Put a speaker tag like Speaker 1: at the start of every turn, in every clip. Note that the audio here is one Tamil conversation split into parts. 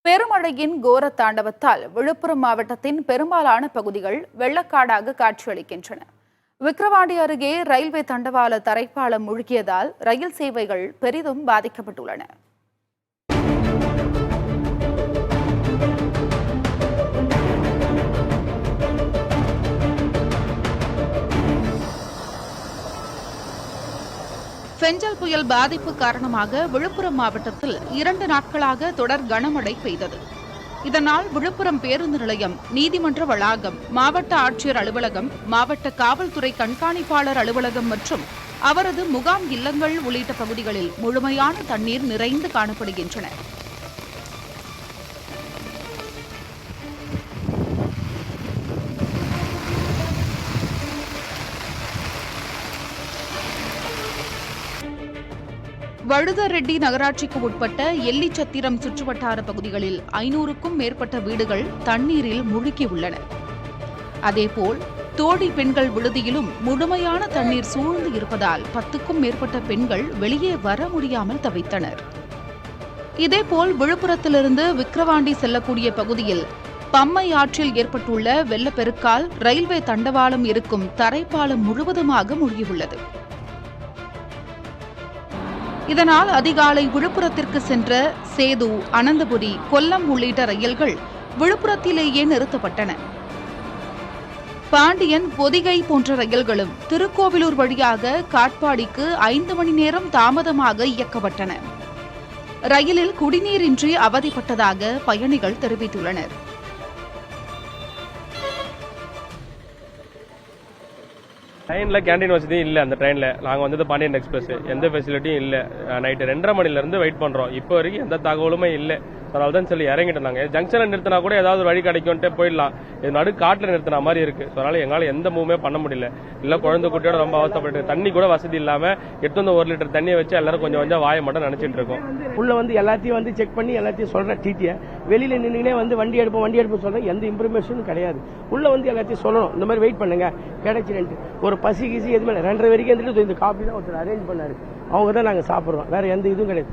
Speaker 1: பெருமழையின் கோர தாண்டவத்தால் விழுப்புரம் மாவட்டத்தின் பெரும்பாலான பகுதிகள் வெள்ளக்காடாக காட்சியளிக்கின்றன. விக்கிரவாண்டி அருகே ரயில்வே தண்டவாள தரைப்பாலம் மூழ்கியதால் ரயில் சேவைகள் பெரிதும் பாதிக்கப்பட்டுள்ளன. பெஞ்சல் புயல் பாதிப்பு காரணமாக விழுப்புரம் மாவட்டத்தில் 2 நாட்களாக தொடர் கனமழை பெய்தது. இதனால் விழுப்புரம் பேருந்து நிலையம், நீதிமன்ற வளாகம், மாவட்ட ஆட்சியர் அலுவலகம், மாவட்ட காவல்துறை கண்காணிப்பாளர் அலுவலகம் மற்றும் அவரது முகாம் இல்லங்கள் உள்ளிட்ட பகுதிகளில் முழுமையான தண்ணீர் நிறைந்து காணப்படுகின்றன. வழுதரெட்டி நகராட்சிக்கு உட்பட்ட எல்லிச்சத்திரம் சுற்றுவட்டார பகுதிகளில் 500க்கும் மேற்பட்ட வீடுகள் தண்ணீரில் மூழ்கியுள்ளன. அதேபோல் தோடி பெண்கள் விடுதியிலும் முழுமையான தண்ணீர் சூழ்ந்து இருப்பதால் 10க்கும் மேற்பட்ட பெண்கள் வெளியே வர முடியாமல் தவித்தனர். இதேபோல் விழுப்புரத்திலிருந்து விக்கிரவாண்டி செல்லக்கூடிய பகுதியில் பம்மை ஆற்றில் ஏற்பட்டுள்ள வெள்ளப்பெருக்கால் ரயில்வே தண்டவாளம் இருக்கும் தரைப்பாலம் முழுவதுமாக மூழ்கியுள்ளது. இதனால் அதிகாலை விழுப்புரத்திற்கு சென்ற சேது, அனந்தபுரி, கொல்லம் உள்ளிட்ட ரயில்கள் விழுப்புரத்திலேயே நிறுத்தப்பட்டன. பாண்டியன், பொதிகை போன்ற ரயில்களும் திருக்கோவிலூர் வழியாக காட்பாடிக்கு 5 மணி நேரம் தாமதமாக இயக்கப்பட்டன. ரயிலில் குடிநீரின்றி அவதிப்பட்டதாக பயணிகள் தெரிவித்துள்ளனர்.
Speaker 2: ட்ரெயினில் கேண்டீன் வசதியும் இல்லை. அந்த ட்ரெயினில் நாங்கள் வந்தது பாண்டியன் எக்ஸ்பிரஸ், எந்த ஃபெசிலிட்டியும் இல்லை. நைட்டு 2:30 மணிலேருந்து வெயிட் பண்ணுறோம். இப்போ வரைக்கும் எந்த தகவலுமே இல்லை. அதனால தான் சொல்லி இறங்கிட்டு நாங்கள் ஜங்ஷனில் நிறுத்தினா கூட ஏதாவது வழி கிடைக்கும்ட்டு போயிடலாம். இது நடு காட்டில் நிறுத்தின மாதிரி இருக்குது. ஸோ அதனால் எங்களால் எந்த மூவுமே பண்ண முடியல. இல்லை குழந்தை குட்டியோட ரொம்ப அவசரப்பட்டு தண்ணி கூட வசதி இல்லாமல் எடுத்து வந்து 1 லிட்டர் தண்ணியை வச்சு எல்லாரும் கொஞ்சம் கொஞ்சம் வாயை மட்டும் நினச்சிட்டு இருக்கோம்.
Speaker 3: உள்ள எல்லாத்தையும் செக் பண்ணி எல்லாத்தையும் சொல்கிறேன். டிடியை வெளியில் நின்றுனே வண்டி எடுப்போம் சொல்கிறேன். எந்த இன்ஃபர்மேஷனும் கிடையாது. உள்ள எல்லாத்தையும் சொல்லணும், இந்த மாதிரி வெயிட் பண்ணுங்க கிடைச்சிட்டு. ஒரு பசி கிசி எதுவுமே 2:30 வரைக்கும் இருந்துட்டு இந்த காஃபி தான் ஒருத்தர் அரேஞ்ச் பண்ணாரு. அவங்க தான் நாங்கள் சாப்பிட்றோம். வேற எந்த இதுவும் கிடையாது.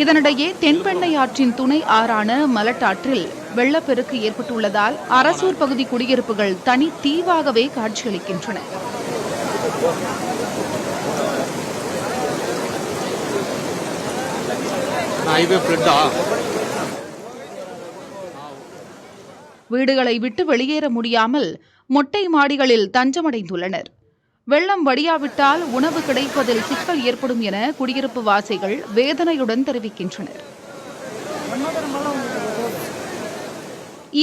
Speaker 1: இதனிடையே தென்பெண்ணை ஆற்றின் துணை ஆறான மலட்டாற்றில் வெள்ளப்பெருக்கு ஏற்பட்டுள்ளதால் அரசூர் பகுதி குடியிருப்புகள் தனி தீவாகவே காட்சியளிக்கின்றன. வீடுகளை விட்டு வெளியேற முடியாமல் மொட்டை மாடிகளில் தஞ்சமடைந்துள்ளனர். வெள்ளம் வடியாவிட்டால் உணவு கிடைப்பதில் சிக்கல் ஏற்படும் என குடியிருப்பு வாசிகள் வேதனையுடன் தெரிவிக்கின்றனர்.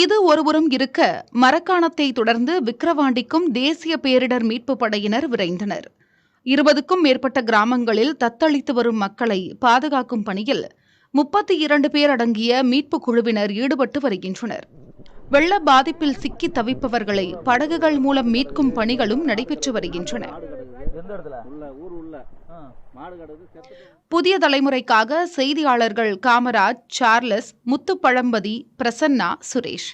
Speaker 1: இது ஒருபுறம் இருக்க, மரக்காணத்தை தொடர்ந்து விக்கிரவாண்டிக்கும் தேசிய பேரிடர் மீட்பு படையினர் விரைந்தனர். 20க்கும் மேற்பட்ட கிராமங்களில் தத்தளித்து வரும் மக்களை பாதுகாக்கும் பணியில் 32 பேர் அடங்கிய மீட்பு குழுவினர் ஈடுபட்டு வருகின்றனர். வெள்ள பாதிப்பில் சிக்கி தவிப்பவர்களை படகுகள் மூலம் மீட்கும் பணிகளும் நடைபெற்று வருகின்றன. புதிய தலைமுறைக்காக செய்தியாளர்கள் காமராஜ், சார்லஸ், முத்துப்பழம்பதி, பிரசன்னா, சுரேஷ்.